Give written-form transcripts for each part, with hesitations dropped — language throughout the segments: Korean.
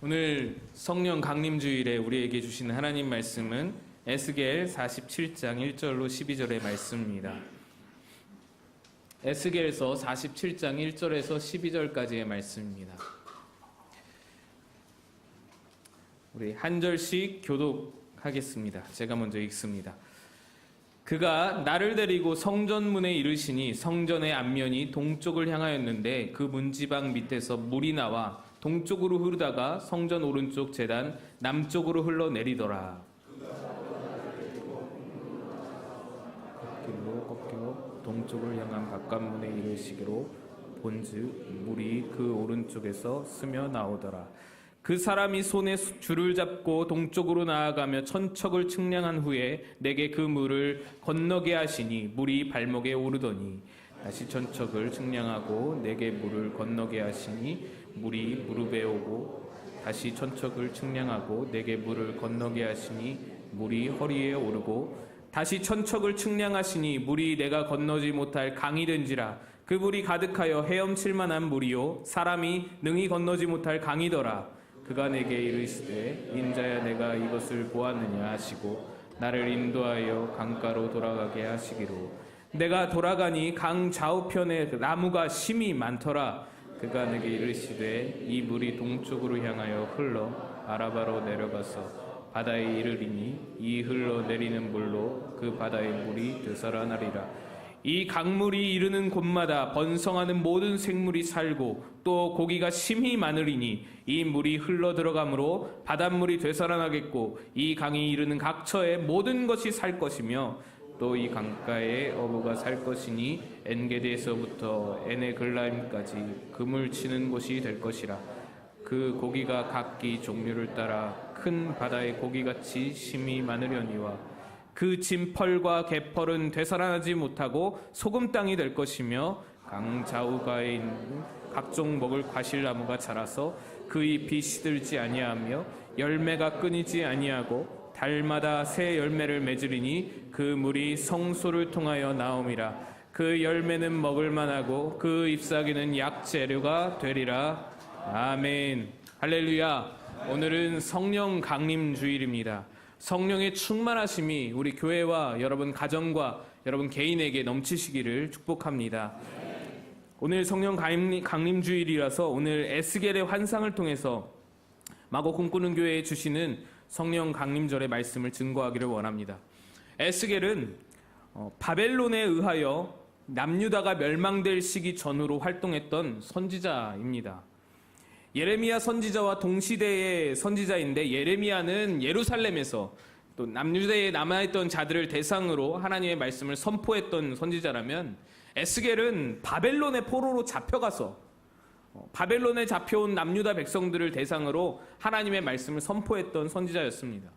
오늘 성령 강림주일에 우리에게 주시는 하나님 말씀은 에스겔 47장 1절로 12절의 말씀입니다. 에스겔서 47장 1절에서 12절까지의 말씀입니다. 우리 한 절씩 교독하겠습니다. 제가 먼저 읽습니다. 그가 나를 데리고 성전문에 이르시니 성전의 앞면이 동쪽을 향하였는데 그 문지방 밑에서 물이 나와 동쪽으로 흐르다가 성전 오른쪽 제단 남쪽으로 흘러내리더라. 걷길로 꺾여 동쪽을 향한 바깥문에 이르시기로 본즉 물이 그 오른쪽에서 스며 나오더라. 그 사람이 손에 줄을 잡고 동쪽으로 나아가며 천척을 측량한 후에 내게 그 물을 건너게 하시니 물이 발목에 오르더니 다시 천척을 측량하고 내게 물을 건너게 하시니 물이 무릎에 오고 다시 천척을 측량하고 내게 물을 건너게 하시니 물이 허리에 오르고 다시 천척을 측량하시니 물이 내가 건너지 못할 강이 된지라. 그 물이 가득하여 헤엄칠 만한 물이요 사람이 능히 건너지 못할 강이더라. 그가 내게 이르시되 인자야 내가 이것을 보았느냐 하시고 나를 인도하여 강가로 돌아가게 하시기로. 내가 돌아가니 강 좌우편에 나무가 심이 많더라. 그가 내게 이르시되 이 물이 동쪽으로 향하여 흘러 아라바로 내려가서 바다에 이르리니 이 흘러내리는 물로 그 바다의 물이 되살아나리라. 이 강물이 이르는 곳마다 번성하는 모든 생물이 살고 또 고기가 심히 많으리니 이 물이 흘러들어가므로 바닷물이 되살아나겠고 이 강이 이르는 각처에 모든 것이 살 것이며 또 이 강가에 어부가 살 것이니 엔게디에서부터 에네글라임까지 그물 치는 곳이 될 것이라. 그 고기가 각기 종류를 따라 큰 바다의 고기같이 심히 많으려니와 그 진펄과 개펄은 되살아나지 못하고 소금 땅이 될 것이며 강 좌우가에 있는 각종 먹을 과실나무가 자라서 그 잎이 시들지 아니하며 열매가 끊이지 아니하고 달마다 새 열매를 맺으리니 그 물이 성소를 통하여 나옴이라. 그 열매는 먹을 만하고 그 잎사귀는 약재료가 되리라. 아멘. 할렐루야. 오늘은 성령 강림 주일입니다. 성령의 충만하심이 우리 교회와 여러분 가정과 여러분 개인에게 넘치시기를 축복합니다. 오늘 성령 강림 주일이라서 오늘 에스겔의 환상을 통해서 마고 꿈꾸는 교회에 주시는 성령 강림절의 말씀을 증거하기를 원합니다. 에스겔은 바벨론에 의하여 남유다가 멸망될 시기 전후로 활동했던 선지자입니다. 예레미야 선지자와 동시대의 선지자인데 예레미야는 예루살렘에서 또 남유다에 남아있던 자들을 대상으로 하나님의 말씀을 선포했던 선지자라면 에스겔은 바벨론의 포로로 잡혀가서 바벨론에 잡혀온 남유다 백성들을 대상으로 하나님의 말씀을 선포했던 선지자였습니다.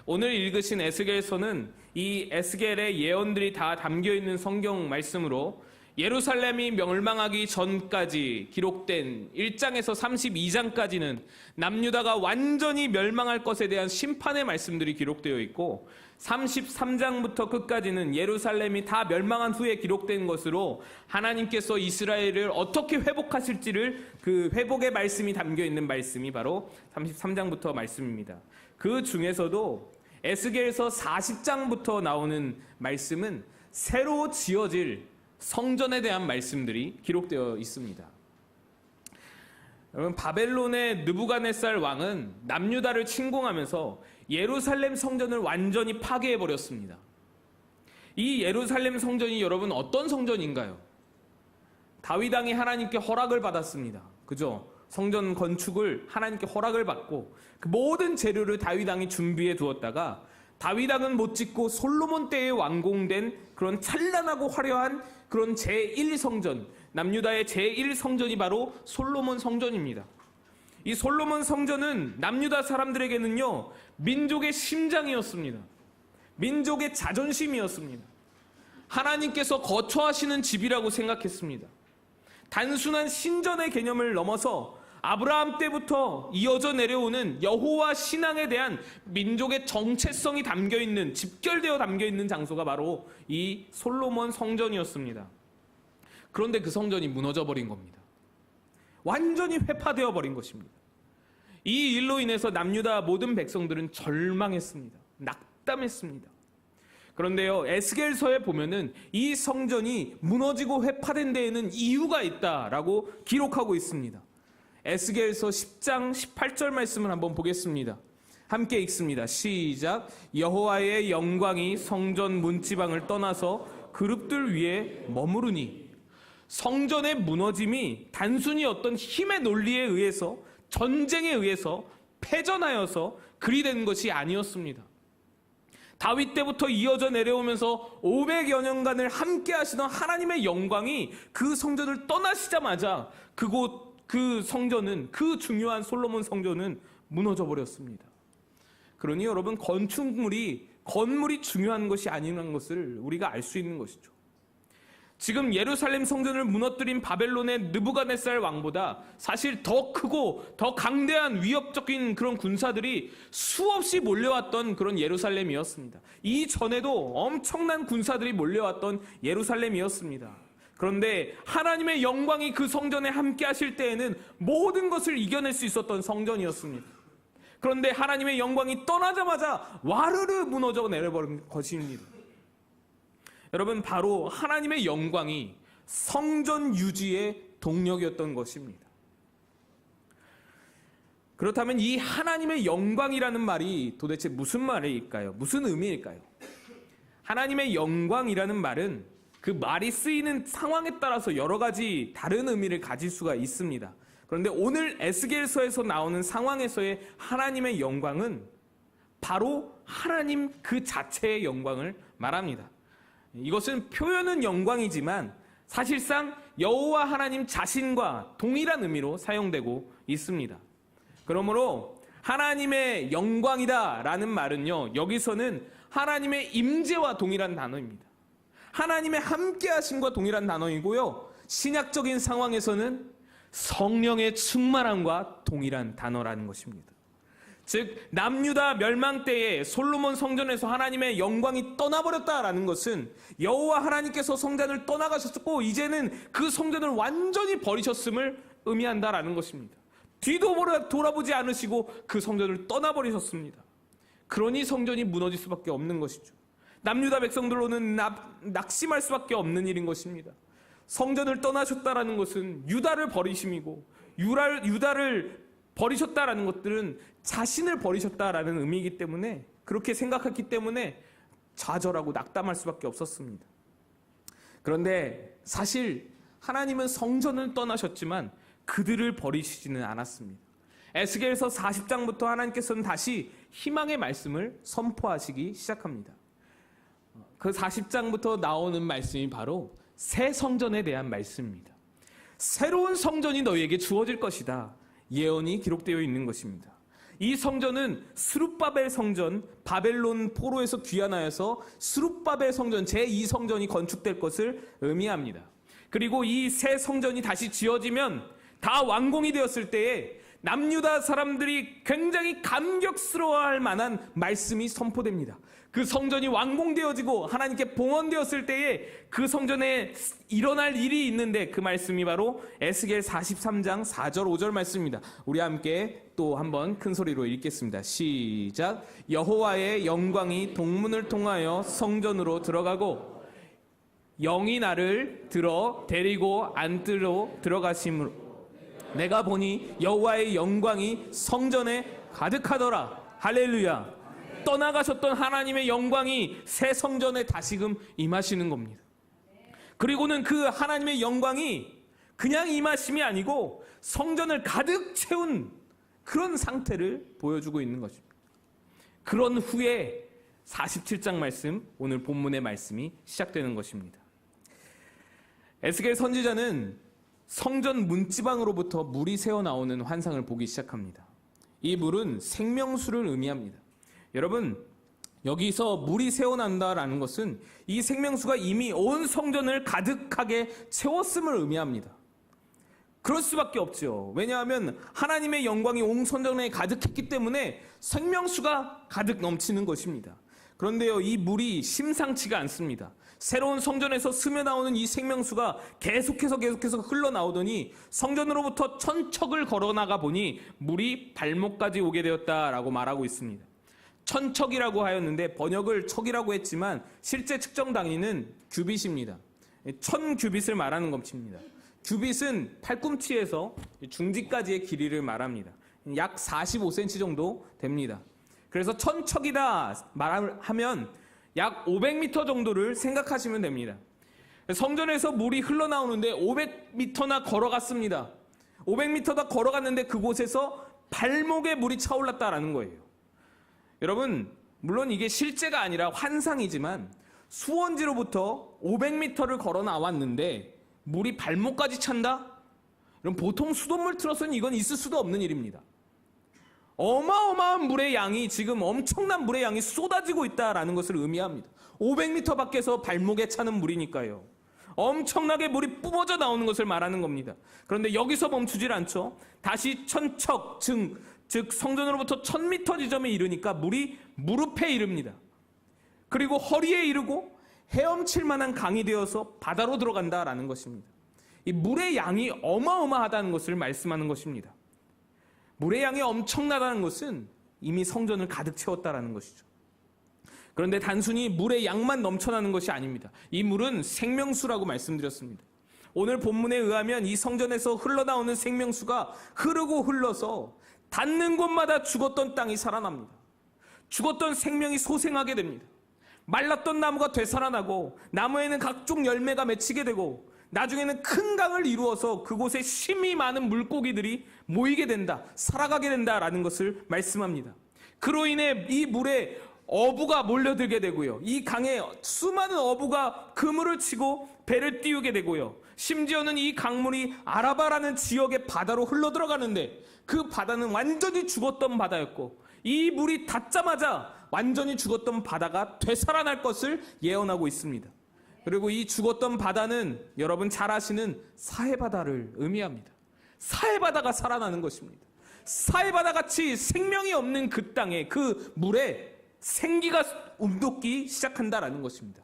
오늘 읽으신 에스겔서는 이 에스겔의 예언들이 다 담겨있는 성경 말씀으로 예루살렘이 멸망하기 전까지 기록된 1장에서 32장까지는 남유다가 완전히 멸망할 것에 대한 심판의 말씀들이 기록되어 있고 33장부터 끝까지는 예루살렘이 다 멸망한 후에 기록된 것으로 하나님께서 이스라엘을 어떻게 회복하실지를 그 회복의 말씀이 담겨있는 말씀이 바로 33장부터 말씀입니다. 그 중에서도 에스겔서 40장부터 나오는 말씀은 새로 지어질 성전에 대한 말씀들이 기록되어 있습니다. 여러분, 바벨론의 느부갓네살 왕은 남유다를 침공하면서 예루살렘 성전을 완전히 파괴해버렸습니다. 이 예루살렘 성전이 여러분 어떤 성전인가요? 다윗 왕이 하나님께 허락을 받았습니다. 그죠? 성전 건축을 하나님께 허락을 받고 그 모든 재료를 다윗 왕이 준비해 두었다가 다윗 왕은 못 짓고 솔로몬 때에 완공된 그런 찬란하고 화려한 그런 제1성전, 남유다의 제1성전이 바로 솔로몬 성전입니다. 이 솔로몬 성전은 남유다 사람들에게는요, 민족의 심장이었습니다. 민족의 자존심이었습니다. 하나님께서 거처하시는 집이라고 생각했습니다. 단순한 신전의 개념을 넘어서 아브라함 때부터 이어져 내려오는 여호와 신앙에 대한 민족의 정체성이 담겨있는, 집결되어 담겨있는 장소가 바로 이 솔로몬 성전이었습니다. 그런데 그 성전이 무너져 버린 겁니다. 완전히 회파되어 버린 것입니다. 이 일로 인해서 남유다 모든 백성들은 절망했습니다. 낙담했습니다. 그런데요, 에스겔서에 보면은 이 성전이 무너지고 회파된 데에는 이유가 있다라고 기록하고 있습니다. 에스겔서 10장 18절 말씀을 한번 보겠습니다. 함께 읽습니다. 시작. 여호와의 영광이 성전 문지방을 떠나서 그룹들 위에 머무르니. 성전의 무너짐이 단순히 어떤 힘의 논리에 의해서, 전쟁에 의해서 패전하여서 그리 된 것이 아니었습니다. 다윗 때부터 이어져 내려오면서 500여 년간을 함께 하시던 하나님의 영광이 그 성전을 떠나시자마자 그 성전은, 그 중요한 솔로몬 성전은 무너져 버렸습니다. 그러니 여러분, 건물이 중요한 것이 아니라는 것을 우리가 알 수 있는 것이죠. 지금 예루살렘 성전을 무너뜨린 바벨론의 느부갓네살 왕보다 사실 더 크고 더 강대한 위협적인 그런 군사들이 수없이 몰려왔던 그런 예루살렘이었습니다. 이전에도 엄청난 군사들이 몰려왔던 예루살렘이었습니다. 그런데 하나님의 영광이 그 성전에 함께 하실 때에는 모든 것을 이겨낼 수 있었던 성전이었습니다. 그런데 하나님의 영광이 떠나자마자 와르르 무너져 내려버린 것입니다. 여러분, 바로 하나님의 영광이 성전 유지의 동력이었던 것입니다. 그렇다면 이 하나님의 영광이라는 말이 도대체 무슨 말일까요? 무슨 의미일까요? 하나님의 영광이라는 말은 그 말이 쓰이는 상황에 따라서 여러 가지 다른 의미를 가질 수가 있습니다. 그런데 오늘 에스겔서에서 나오는 상황에서의 하나님의 영광은 바로 하나님 그 자체의 영광을 말합니다. 이것은 표현은 영광이지만 사실상 여호와 하나님 자신과 동일한 의미로 사용되고 있습니다. 그러므로 하나님의 영광이다라는 말은요, 여기서는 하나님의 임재와 동일한 단어입니다. 하나님의 함께하심과 동일한 단어이고요, 신약적인 상황에서는 성령의 충만함과 동일한 단어라는 것입니다. 즉, 남유다 멸망 때에 솔로몬 성전에서 하나님의 영광이 떠나버렸다라는 것은 여호와 하나님께서 성전을 떠나가셨고 이제는 그 성전을 완전히 버리셨음을 의미한다라는 것입니다. 뒤도 돌아보지 않으시고 그 성전을 떠나버리셨습니다. 그러니 성전이 무너질 수밖에 없는 것이죠. 남유다 백성들로는 낙심할 수밖에 없는 일인 것입니다. 성전을 떠나셨다라는 것은 유다를 버리심이고, 유다를 버리셨다라는 것들은 자신을 버리셨다라는 의미이기 때문에, 그렇게 생각했기 때문에 좌절하고 낙담할 수밖에 없었습니다. 그런데 사실 하나님은 성전을 떠나셨지만 그들을 버리시지는 않았습니다. 에스겔서 40장부터 하나님께서는 다시 희망의 말씀을 선포하시기 시작합니다. 그 40장부터 나오는 말씀이 바로 새 성전에 대한 말씀입니다. 새로운 성전이 너희에게 주어질 것이다. 예언이 기록되어 있는 것입니다. 이 성전은 스룹바벨 성전, 바벨론 포로에서 귀환하여서 스룹바벨 성전, 제2성전이 건축될 것을 의미합니다. 그리고 이 새 성전이 다시 지어지면 다 완공이 되었을 때에 남유다 사람들이 굉장히 감격스러워할 만한 말씀이 선포됩니다. 그 성전이 완공되어지고 하나님께 봉헌되었을 때에 그 성전에 일어날 일이 있는데, 그 말씀이 바로 에스겔 43장 4절 5절 말씀입니다. 우리 함께 또 한번 큰 소리로 읽겠습니다. 시작. 여호와의 영광이 동문을 통하여 성전으로 들어가고 영이 나를 데리고 안뜰로 들어가심으로 내가 보니 여호와의 영광이 성전에 가득하더라. 할렐루야. 떠나가셨던 하나님의 영광이 새 성전에 다시금 임하시는 겁니다. 그리고는 그 하나님의 영광이 그냥 임하심이 아니고 성전을 가득 채운 그런 상태를 보여주고 있는 것입니다. 그런 후에 47장 말씀, 오늘 본문의 말씀이 시작되는 것입니다. 에스겔 선지자는 성전 문지방으로부터 물이 새어나오는 환상을 보기 시작합니다. 이 물은 생명수를 의미합니다. 여러분, 여기서 물이 새어난다라는 것은 이 생명수가 이미 온 성전을 가득하게 채웠음을 의미합니다. 그럴 수밖에 없죠. 왜냐하면 하나님의 영광이 온 성전에 가득했기 때문에 생명수가 가득 넘치는 것입니다. 그런데요, 이 물이 심상치가 않습니다. 새로운 성전에서 스며나오는 이 생명수가 계속해서 흘러나오더니 성전으로부터 천척을 걸어나가 보니 물이 발목까지 오게 되었다라고 말하고 있습니다. 천척이라고 하였는데 번역을 척이라고 했지만 실제 측정 단위는 규빗입니다. 1000규빗을 말하는 것입니다. 규빗은 팔꿈치에서 중지까지의 길이를 말합니다. 약 45cm 정도 됩니다. 그래서 천척이다 말하면 약 500m 정도를 생각하시면 됩니다. 성전에서 물이 흘러나오는데 500m나 걸어갔습니다. 500m나 걸어갔는데 그곳에서 발목에 물이 차올랐다라는 거예요. 여러분, 물론 이게 실제가 아니라 환상이지만 수원지로부터 500m를 걸어 나왔는데 물이 발목까지 찬다? 그럼 보통 수돗물 틀어서는 이건 있을 수도 없는 일입니다. 어마어마한 물의 양이 지금 엄청난 물의 양이 쏟아지고 있다라는 것을 의미합니다. 500m 밖에서 발목에 차는 물이니까요. 엄청나게 물이 뿜어져 나오는 것을 말하는 겁니다. 그런데 여기서 멈추질 않죠. 다시 천척, 즉 성전으로부터 1000m 지점에 이르니까 물이 무릎에 이릅니다. 그리고 허리에 이르고 헤엄칠 만한 강이 되어서 바다로 들어간다라는 것입니다. 이 물의 양이 어마어마하다는 것을 말씀하는 것입니다. 물의 양이 엄청나다는 것은 이미 성전을 가득 채웠다라는 것이죠. 그런데 단순히 물의 양만 넘쳐나는 것이 아닙니다. 이 물은 생명수라고 말씀드렸습니다. 오늘 본문에 의하면 이 성전에서 흘러나오는 생명수가 흐르고 흘러서 닿는 곳마다 죽었던 땅이 살아납니다. 죽었던 생명이 소생하게 됩니다. 말랐던 나무가 되살아나고 나무에는 각종 열매가 맺히게 되고 나중에는 큰 강을 이루어서 그곳에 심이 많은 물고기들이 모이게 된다, 살아가게 된다라는 것을 말씀합니다. 그로 인해 이 물에 어부가 몰려들게 되고요. 이 강에 수많은 어부가 그물을 치고 배를 띄우게 되고요. 심지어는 이 강물이 아라바라는 지역의 바다로 흘러들어가는데 그 바다는 완전히 죽었던 바다였고 이 물이 닿자마자 완전히 죽었던 바다가 되살아날 것을 예언하고 있습니다. 그리고 이 죽었던 바다는 여러분 잘 아시는 사해바다를 의미합니다. 사해바다가 살아나는 것입니다. 사해바다같이 생명이 없는 그 땅에 그 물에 생기가 움돋기 시작한다라는 것입니다.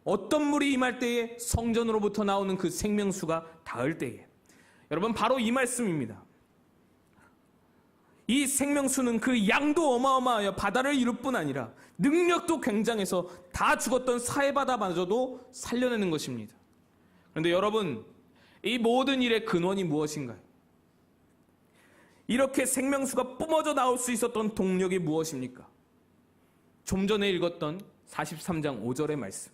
어떤 물이 임할 때에 성전으로부터 나오는 그 생명수가 닿을 때에 여러분 바로 이 말씀입니다. 이 생명수는 그 양도 어마어마하여 바다를 이룰 뿐 아니라 능력도 굉장해서 다 죽었던 사해바다마저도 살려내는 것입니다. 그런데 여러분, 이 모든 일의 근원이 무엇인가요? 이렇게 생명수가 뿜어져 나올 수 있었던 동력이 무엇입니까? 좀 전에 읽었던 43장 5절의 말씀.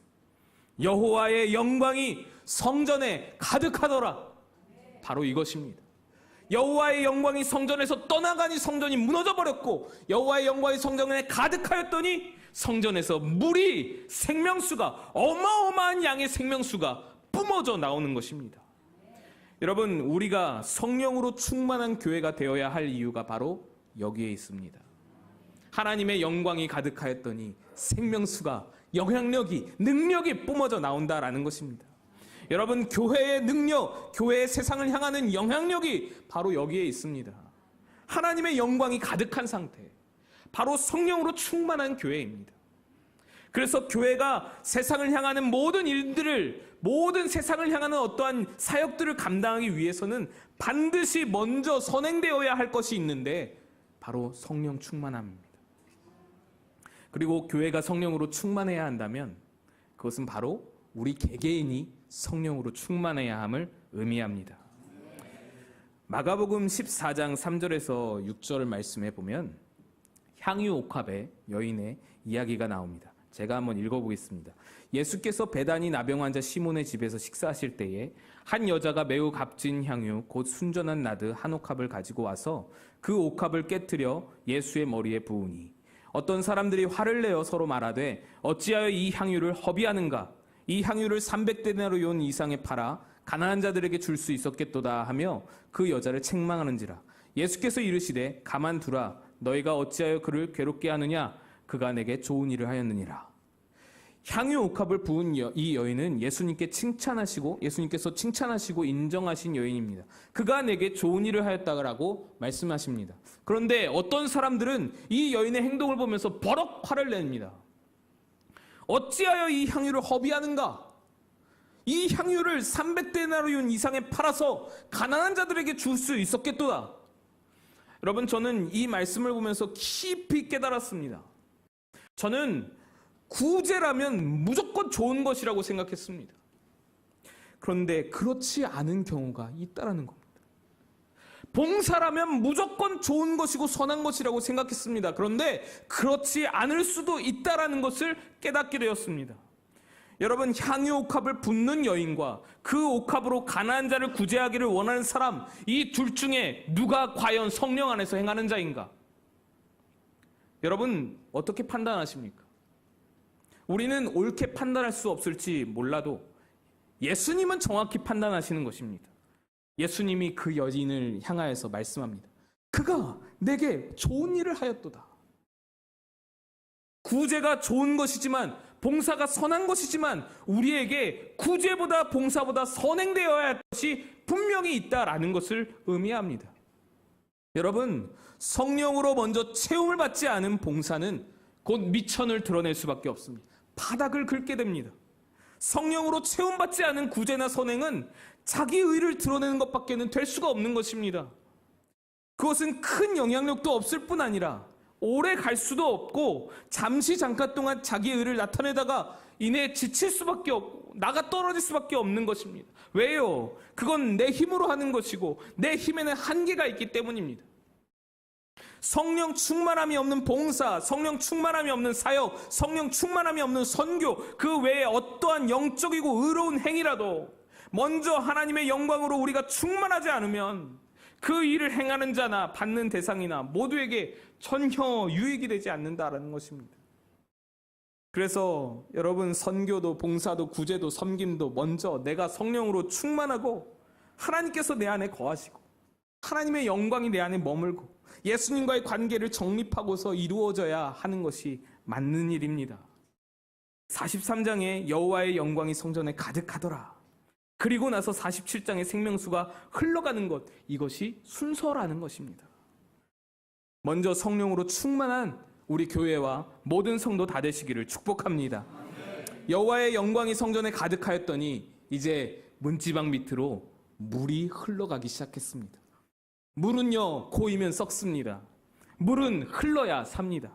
여호와의 영광이 성전에 가득하더라. 바로 이것입니다. 여호와의 영광이 성전에서 떠나가니 성전이 무너져 버렸고 여호와의 영광이 성전에 가득하였더니 성전에서 물이 생명수가 어마어마한 양의 생명수가 뿜어져 나오는 것입니다. 여러분, 우리가 성령으로 충만한 교회가 되어야 할 이유가 바로 여기에 있습니다. 하나님의 영광이 가득하였더니 생명수가 영향력이 능력이 뿜어져 나온다라는 것입니다. 여러분, 교회의 능력, 교회의 세상을 향하는 영향력이 바로 여기에 있습니다. 하나님의 영광이 가득한 상태, 바로 성령으로 충만한 교회입니다. 그래서 교회가 세상을 향하는 모든 일들을, 모든 세상을 향하는 어떠한 사역들을 감당하기 위해서는 반드시 먼저 선행되어야 할 것이 있는데 바로 성령 충만함입니다. 그리고 교회가 성령으로 충만해야 한다면 그것은 바로 우리 개개인이 성령으로 충만해야 함을 의미합니다. 마가복음 14장 3절에서 6절을 말씀해 보면 향유 옥합의 여인의 이야기가 나옵니다. 제가 한번 읽어보겠습니다. 예수께서 베다니 나병 환자 시몬의 집에서 식사하실 때에 한 여자가 매우 값진 향유 곧 순전한 나드 한 옥합을 가지고 와서 그 옥합을 깨뜨려 예수의 머리에 부으니 어떤 사람들이 화를 내어 서로 말하되 어찌하여 이 향유를 허비하는가? 이 향유를 300데나리온 이상에 팔아 가난한 자들에게 줄 수 있었겠도다 하며 그 여자를 책망하는지라. 예수께서 이르시되 가만두라. 너희가 어찌하여 그를 괴롭게 하느냐? 그가 내게 좋은 일을 하였느니라. 향유 옥합을 부은 이 여인은 예수님께서 칭찬하시고 인정하신 여인입니다. 그가 내게 좋은 일을 하였다고 말씀하십니다. 그런데 어떤 사람들은 이 여인의 행동을 보면서 버럭 화를 냅니다. 어찌하여 이 향유를 허비하는가? 이 향유를 300데나리온 이상에 팔아서 가난한 자들에게 줄 수 있었겠도다. 여러분, 저는 이 말씀을 보면서 깊이 깨달았습니다. 저는 구제라면 무조건 좋은 것이라고 생각했습니다. 그런데 그렇지 않은 경우가 있다라는 겁니다. 봉사라면 무조건 좋은 것이고 선한 것이라고 생각했습니다. 그런데 그렇지 않을 수도 있다라는 것을 깨닫게 되었습니다. 여러분, 향유 옥합을 붓는 여인과 그 옥합으로 가난한 자를 구제하기를 원하는 사람, 이 둘 중에 누가 과연 성령 안에서 행하는 자인가? 여러분, 어떻게 판단하십니까? 우리는 옳게 판단할 수 없을지 몰라도 예수님은 정확히 판단하시는 것입니다. 예수님이 그 여인을 향하여서 말씀합니다. 그가 내게 좋은 일을 하였도다. 구제가 좋은 것이지만, 봉사가 선한 것이지만 우리에게 구제보다 봉사보다 선행되어야 할 것이 분명히 있다라는 것을 의미합니다. 여러분, 성령으로 먼저 채움을 받지 않은 봉사는 곧 미천을 드러낼 수밖에 없습니다. 바닥을 긁게 됩니다. 성령으로 채움받지 않은 구제나 선행은 자기 의를 드러내는 것밖에는 될 수가 없는 것입니다. 그것은 큰 영향력도 없을 뿐 아니라 오래 갈 수도 없고 잠시 잠깐 동안 자기 의를 나타내다가 이내 지칠 수밖에 없고 나가 떨어질 수밖에 없는 것입니다. 왜요? 그건 내 힘으로 하는 것이고 내 힘에는 한계가 있기 때문입니다. 성령 충만함이 없는 봉사, 성령 충만함이 없는 사역, 성령 충만함이 없는 선교, 그 외에 어떠한 영적이고 의로운 행위라도 먼저 하나님의 영광으로 우리가 충만하지 않으면 그 일을 행하는 자나 받는 대상이나 모두에게 전혀 유익이 되지 않는다라는 것입니다. 그래서 여러분, 선교도 봉사도 구제도 섬김도 먼저 내가 성령으로 충만하고 하나님께서 내 안에 거하시고 하나님의 영광이 내 안에 머물고 예수님과의 관계를 정립하고서 이루어져야 하는 것이 맞는 일입니다. 43장에 여호와의 영광이 성전에 가득하더라. 그리고 나서 47장의 생명수가 흘러가는 것, 이것이 순서라는 것입니다. 먼저 성령으로 충만한 우리 교회와 모든 성도 다 되시기를 축복합니다. 여호와의 영광이 성전에 가득하였더니 이제 문지방 밑으로 물이 흘러가기 시작했습니다. 물은요, 고이면 썩습니다. 물은 흘러야 삽니다.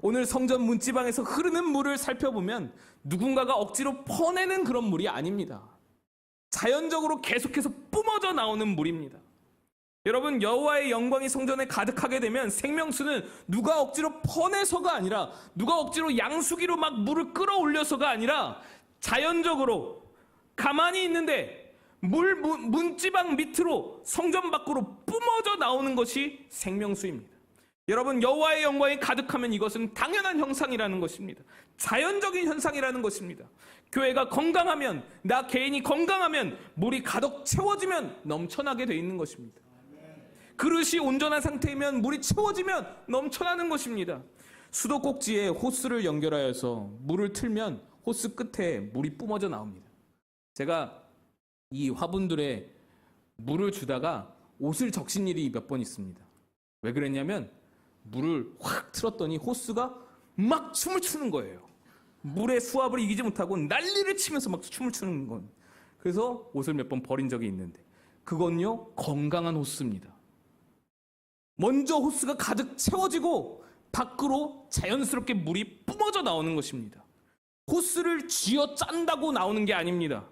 오늘 성전 문지방에서 흐르는 물을 살펴보면 누군가가 억지로 퍼내는 그런 물이 아닙니다. 자연적으로 계속해서 뿜어져 나오는 물입니다. 여러분, 여호와의 영광이 성전에 가득하게 되면 생명수는 누가 억지로 퍼내서가 아니라 누가 억지로 양수기로 막 물을 끌어올려서가 아니라 자연적으로 가만히 있는데 문지방 밑으로 성전 밖으로 뿜어져 나오는 것이 생명수입니다. 여러분, 여호와의 영광이 가득하면 이것은 당연한 형상이라는 것입니다. 자연적인 현상이라는 것입니다. 교회가 건강하면, 나 개인이 건강하면, 물이 가득 채워지면 넘쳐나게 돼 있는 것입니다. 그릇이 온전한 상태이면 물이 채워지면 넘쳐나는 것입니다. 수도꼭지에 호스를 연결하여서 물을 틀면 호스 끝에 물이 뿜어져 나옵니다. 제가 이 화분들에 물을 주다가 옷을 적신 일이 몇 번 있습니다. 왜 그랬냐면 물을 확 틀었더니 호스가 막 춤을 추는 거예요. 물의 수압을 이기지 못하고 난리를 치면서 막 춤을 추는 건. 그래서 옷을 몇 번 버린 적이 있는데, 그건요, 건강한 호스입니다. 먼저 호스가 가득 채워지고 밖으로 자연스럽게 물이 뿜어져 나오는 것입니다. 호스를 쥐어 짠다고 나오는 게 아닙니다.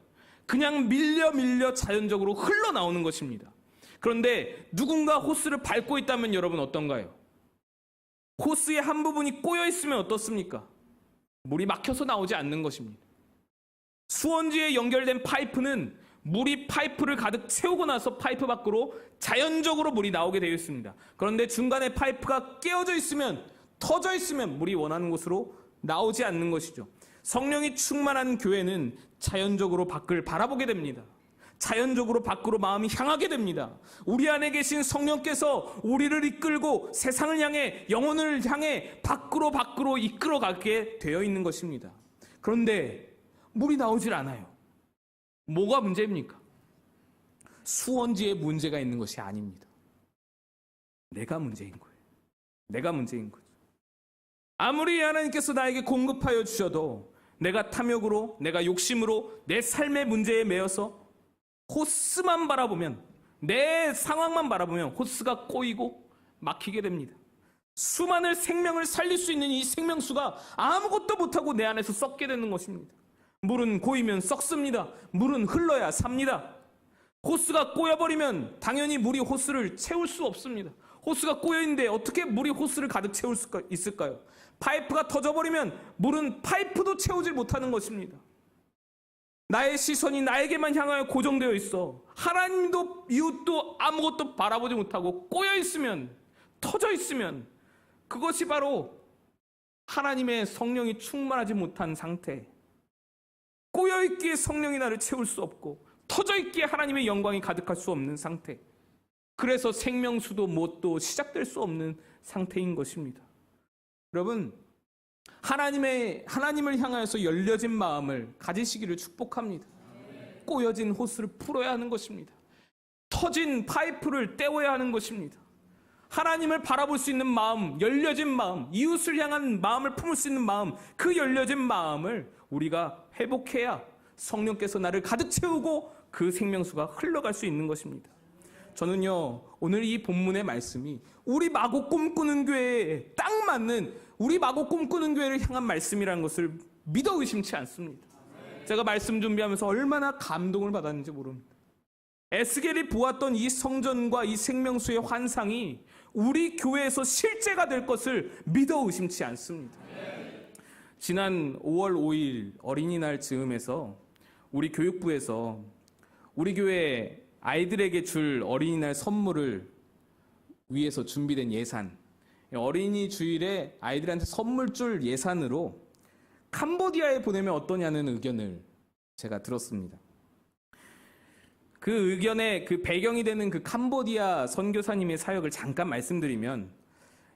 그냥 밀려 자연적으로 흘러나오는 것입니다. 그런데 누군가 호스를 밟고 있다면 여러분 어떤가요? 호스의 한 부분이 꼬여 있으면 어떻습니까? 물이 막혀서 나오지 않는 것입니다. 수원지에 연결된 파이프는 물이 파이프를 가득 채우고 나서 파이프 밖으로 자연적으로 물이 나오게 되어 있습니다. 그런데 중간에 파이프가 깨어져 있으면, 터져 있으면 물이 원하는 곳으로 나오지 않는 것이죠. 성령이 충만한 교회는 자연적으로 밖을 바라보게 됩니다. 자연적으로 밖으로 마음이 향하게 됩니다. 우리 안에 계신 성령께서 우리를 이끌고 세상을 향해, 영혼을 향해 밖으로 이끌어가게 되어 있는 것입니다. 그런데 물이 나오질 않아요. 뭐가 문제입니까? 수원지에 문제가 있는 것이 아닙니다. 내가 문제인 거예요. 내가 문제인 거죠. 아무리 하나님께서 나에게 공급하여 주셔도 내가 탐욕으로, 내가 욕심으로 내 삶의 문제에 매여서 호스만 바라보면, 내 상황만 바라보면 호스가 꼬이고 막히게 됩니다. 수많은 생명을 살릴 수 있는 이 생명수가 아무것도 못하고 내 안에서 썩게 되는 것입니다. 물은 고이면 썩습니다. 물은 흘러야 삽니다. 호스가 꼬여버리면 당연히 물이 호스를 채울 수 없습니다. 호스가 꼬여있는데 어떻게 물이 호스를 가득 채울 수 있을까요? 파이프가 터져버리면 물은 파이프도 채우질 못하는 것입니다. 나의 시선이 나에게만 향하여 고정되어 있어 하나님도 이웃도 아무것도 바라보지 못하고 꼬여있으면, 터져있으면 그것이 바로 하나님의 성령이 충만하지 못한 상태, 꼬여있기에 성령이 나를 채울 수 없고 터져있기에 하나님의 영광이 가득할 수 없는 상태, 그래서 생명수도 못도 시작될 수 없는 상태인 것입니다. 여러분, 하나님을 향하여서 열려진 마음을 가지시기를 축복합니다. 꼬여진 호스를 풀어야 하는 것입니다. 터진 파이프를 떼어야 하는 것입니다. 하나님을 바라볼 수 있는 마음, 열려진 마음, 이웃을 향한 마음을 품을 수 있는 마음, 그 열려진 마음을 우리가 회복해야 성령께서 나를 가득 채우고 그 생명수가 흘러갈 수 있는 것입니다. 저는요, 오늘 이 본문의 말씀이 우리 마고 꿈꾸는 교회에 딱 맞는, 우리 마고 꿈꾸는 교회를 향한 말씀이라는 것을 믿어 의심치 않습니다. 제가 말씀 준비하면서 얼마나 감동을 받았는지 모릅니다. 에스겔이 보았던 이 성전과 이 생명수의 환상이 우리 교회에서 실제가 될 것을 믿어 의심치 않습니다. 지난 5월 5일 어린이날 즈음에서 우리 교육부에서 우리 교회 아이들에게 줄 어린이날 선물을 위해서 준비된 예산, 어린이 주일에 아이들한테 선물 줄 예산으로 캄보디아에 보내면 어떠냐는 의견을 제가 들었습니다. 그 의견의 그 배경이 되는 그 캄보디아 선교사님의 사역을 잠깐 말씀드리면,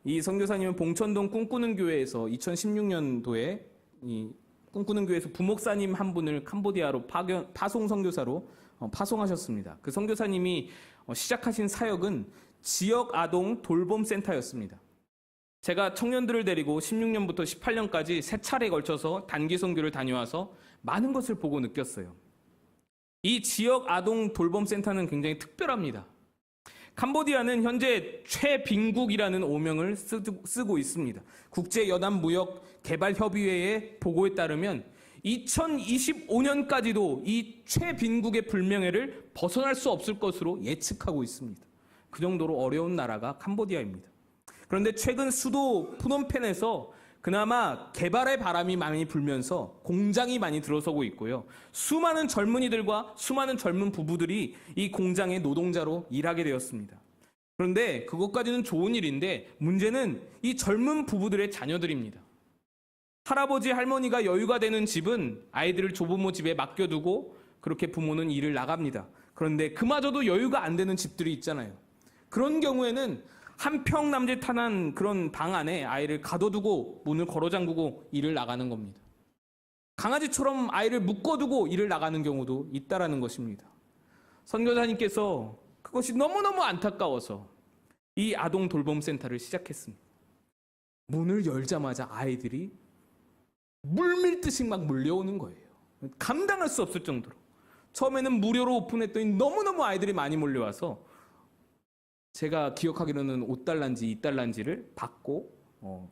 이 선교사님은 봉천동 꿈꾸는 교회에서 2016년도에 이 꿈꾸는 교회에서 부목사님 한 분을 캄보디아로 파송 선교사로 파송하셨습니다. 그 선교사님이 시작하신 사역은 지역 아동 돌봄 센터였습니다. 제가 청년들을 데리고 16년부터 18년까지 3차례에 걸쳐서 단기 선교를 다녀와서 많은 것을 보고 느꼈어요. 이 지역 아동 돌봄 센터는 굉장히 특별합니다. 캄보디아는 현재 최빈국이라는 오명을 쓰고 있습니다. 국제연합무역개발협의회의 보고에 따르면 2025년까지도 이 최빈국의 불명예를 벗어날 수 없을 것으로 예측하고 있습니다. 그 정도로 어려운 나라가 캄보디아입니다. 그런데 최근 수도 프놈펜에서 그나마 개발의 바람이 많이 불면서 공장이 많이 들어서고 있고요. 수많은 젊은이들과 수많은 젊은 부부들이 이 공장의 노동자로 일하게 되었습니다. 그런데 그것까지는 좋은 일인데 문제는 이 젊은 부부들의 자녀들입니다. 할아버지 할머니가 여유가 되는 집은 아이들을 조부모 집에 맡겨두고 그렇게 부모는 일을 나갑니다. 그런데 그마저도 여유가 안 되는 집들이 있잖아요. 그런 경우에는 한 평 남짓한 그런 방 안에 아이를 가둬두고 문을 걸어 잠그고 일을 나가는 겁니다. 강아지처럼 아이를 묶어두고 일을 나가는 경우도 있다라는 것입니다. 선교사님께서 그것이 너무너무 안타까워서 이 아동 돌봄센터를 시작했습니다. 문을 열자마자 아이들이 물밀듯이 막 몰려오는 거예요. 감당할 수 없을 정도로. 처음에는 무료로 오픈했더니 너무너무 아이들이 많이 몰려와서 제가 기억하기로는 5달러인지 2달러인지를 받고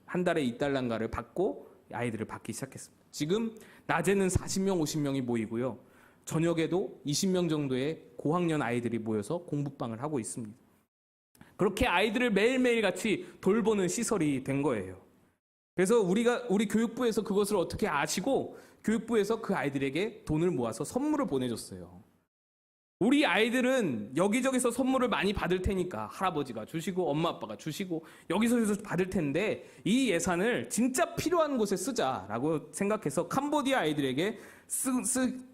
한 달에 2달러인가를 받고 아이들을 받기 시작했습니다. 지금 낮에는 40명, 50명이 모이고요. 저녁에도 20명 정도의 고학년 아이들이 모여서 공부방을 하고 있습니다. 그렇게 아이들을 매일매일 같이 돌보는 시설이 된 거예요. 그래서 우리 교육부에서 그것을 어떻게 아시고 교육부에서 그 아이들에게 돈을 모아서 선물을 보내줬어요. 우리 아이들은 여기저기서 선물을 많이 받을 테니까 할아버지가 주시고 엄마 아빠가 주시고 여기서 받을 텐데 이 예산을 진짜 필요한 곳에 쓰자라고 생각해서 캄보디아 아이들에게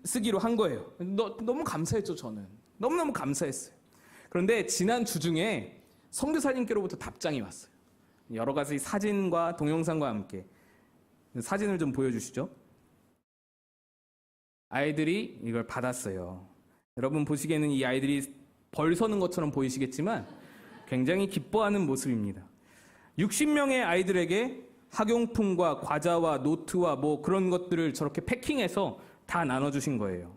쓰기로 한 거예요. 너무 감사했죠. 저는 너무너무 감사했어요. 그런데 지난 주 중에 선교사님께로부터 답장이 왔어요. 여러 가지 사진과 동영상과 함께 사진을 좀 보여주시죠. 아이들이 이걸 받았어요. 여러분 보시기에는 이 아이들이 벌 서는 것처럼 보이시겠지만 굉장히 기뻐하는 모습입니다. 60명의 아이들에게 학용품과 과자와 노트와 뭐 그런 것들을 저렇게 패킹해서 다 나눠주신 거예요.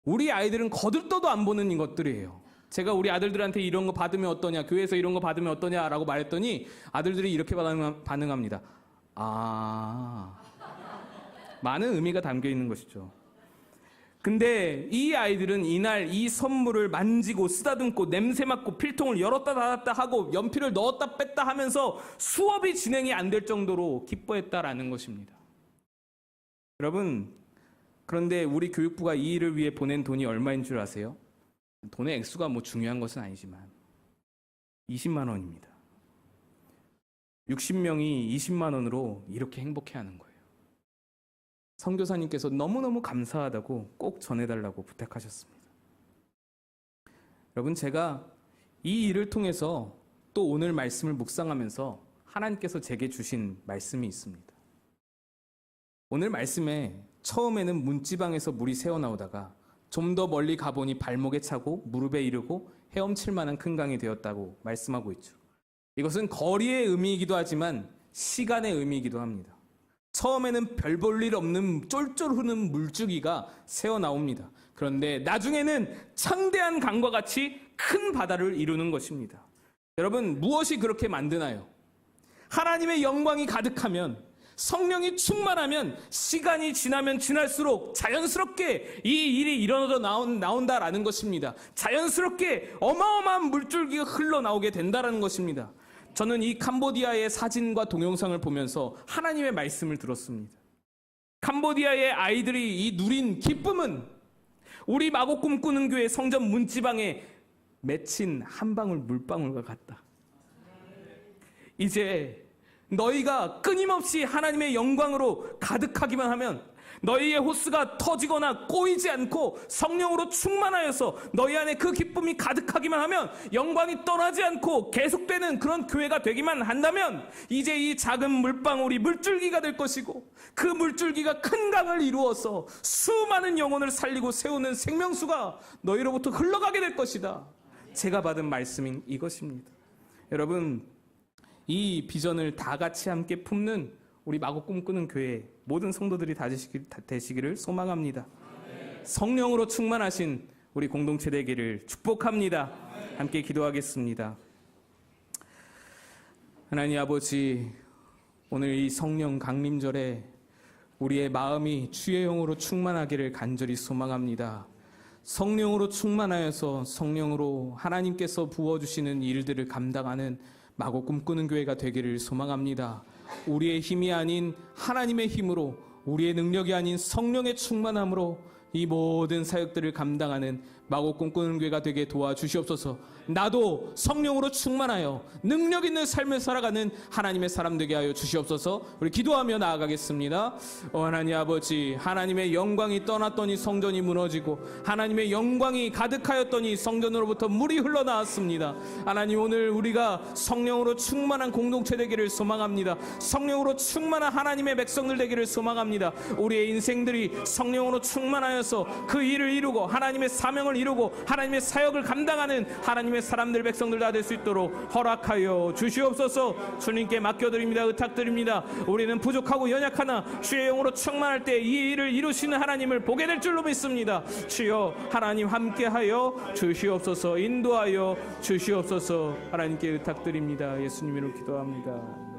우리 아이들은 거들떠도 안 보는 이것들이에요. 제가 우리 아들들한테 이런 거 받으면 어떠냐, 교회에서 이런 거 받으면 어떠냐라고 말했더니 아들들이 이렇게 반응합니다. 많은 의미가 담겨 있는 것이죠. 근데 이 아이들은 이날 이 선물을 만지고 쓰다듬고 냄새 맡고 필통을 열었다 닫았다 하고 연필을 넣었다 뺐다 하면서 수업이 진행이 안 될 정도로 기뻐했다라는 것입니다. 여러분, 그런데 우리 교육부가 이 일을 위해 보낸 돈이 얼마인 줄 아세요? 돈의 액수가 뭐 중요한 것은 아니지만 20만 원입니다. 60명이 20만 원으로 이렇게 행복해하는 거예요. 선교사님께서 너무너무 감사하다고 꼭 전해달라고 부탁하셨습니다. 여러분, 제가 이 일을 통해서 또 오늘 말씀을 묵상하면서 하나님께서 제게 주신 말씀이 있습니다. 오늘 말씀에 처음에는 문지방에서 물이 새어나오다가 좀 더 멀리 가보니 발목에 차고 무릎에 이르고 헤엄칠 만한 큰 강이 되었다고 말씀하고 있죠. 이것은 거리의 의미이기도 하지만 시간의 의미이기도 합니다. 처음에는 별 볼 일 없는 쫄쫄 흐르는 물줄기가 새어나옵니다. 그런데 나중에는 창대한 강과 같이 큰 바다를 이루는 것입니다. 여러분, 무엇이 그렇게 만드나요? 하나님의 영광이 가득하면, 성령이 충만하면, 시간이 지나면 지날수록 자연스럽게 이 일이 일어나져 나온다라는 것입니다. 자연스럽게 어마어마한 물줄기가 흘러나오게 된다라는 것입니다. 저는 이 캄보디아의 사진과 동영상을 보면서 하나님의 말씀을 들었습니다. 캄보디아의 아이들이 이 누린 기쁨은 우리 마곡 꿈꾸는 교회 성전 문지방에 맺힌 한 방울 물방울과 같다. 이제 너희가 끊임없이 하나님의 영광으로 가득하기만 하면, 너희의 호스가 터지거나 꼬이지 않고 성령으로 충만하여서 너희 안에 그 기쁨이 가득하기만 하면, 영광이 떠나지 않고 계속되는 그런 교회가 되기만 한다면, 이제 이 작은 물방울이 물줄기가 될 것이고, 그 물줄기가 큰 강을 이루어서 수많은 영혼을 살리고 세우는 생명수가 너희로부터 흘러가게 될 것이다. 제가 받은 말씀인 이것입니다. 여러분, 이 비전을 다 같이 함께 품는 우리 마곡 꿈꾸는 교회 모든 성도들이 다 되시기를 소망합니다. 성령으로 충만하신 우리 공동체 되기를 축복합니다. 함께 기도하겠습니다. 하나님 아버지, 오늘 이 성령 강림절에 우리의 마음이 주의 영으로 충만하기를 간절히 소망합니다. 성령으로 충만하여서 성령으로 하나님께서 부어주시는 일들을 감당하는 마곡 꿈꾸는 교회가 되기를 소망합니다. 우리의 힘이 아닌 하나님의 힘으로, 우리의 능력이 아닌 성령의 충만함으로 이 모든 사역들을 감당하는 마곡 꿈꾸는 교회가 되게 도와주시옵소서. 나도 성령으로 충만하여 능력 있는 삶을 살아가는 하나님의 사람 되게 하여 주시옵소서. 우리 기도하며 나아가겠습니다. 하나님 아버지, 하나님의 영광이 떠났더니 성전이 무너지고, 하나님의 영광이 가득하였더니 성전으로부터 물이 흘러나왔습니다. 하나님, 오늘 우리가 성령으로 충만한 공동체 되기를 소망합니다. 성령으로 충만한 하나님의 백성들 되기를 소망합니다. 우리의 인생들이 성령으로 충만하여서 그 일을 이루고 하나님의 사명을 이루고 하나님의 사역을 감당하는 하나님의 사람들, 백성들 다 될 수 있도록 허락하여 주시옵소서. 주님께 맡겨드립니다. 의탁드립니다. 우리는 부족하고 연약하나 주의 영으로 충만할 때 이 일을 이루시는 하나님을 보게 될 줄로 믿습니다. 주여, 하나님 함께하여 주시옵소서. 인도하여 주시옵소서. 하나님께 의탁드립니다. 예수님 이름으로 기도합니다.